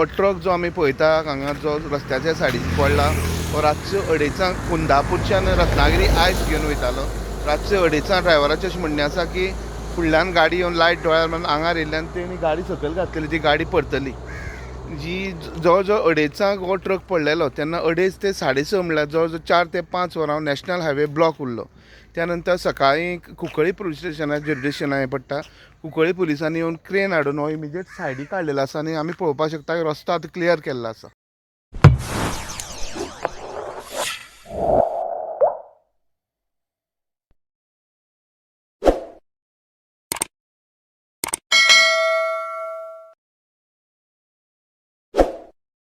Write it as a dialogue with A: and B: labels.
A: हो ट्रक जो आमी पळयता हांगा जो रस्त्याच्या सायडीक पडला तो रातच्यो 2:30 कुंदापूरच्यान रत्नागिरी आयस घेवन वयतालो. रातच्यो 2:30 ड्रायव्हराचें अशें म्हणणें आसा की फुडल्यान गाडी येवन लायट दोळ्यार मारून आंगार येयल्ल्यान तेणी गाडी सकयल घातलेली, ती गाडी परतली. जी जवळ जवळ 2:30 हो ट्रक पडलेलो तेन्ना 2:30 ते 6:30 म्हणल्यार जवळ जवळ 4 ते 5 वरां नॅशनल हायवे ब्लॉक उरलो. त्यानंतर सकाळीं कुंकळ्ळी पुलीस स्टेशनार जुरिडिक्शनार हें पडटा. कुंकळ्ळी पुलिसांनी येवन क्रेन हाडून हो इमिजिएट सायडीक काडलेलो आसा आनी आमी पळोवपाक शकता की रस्तो आतां क्लियर केल्लो आसा.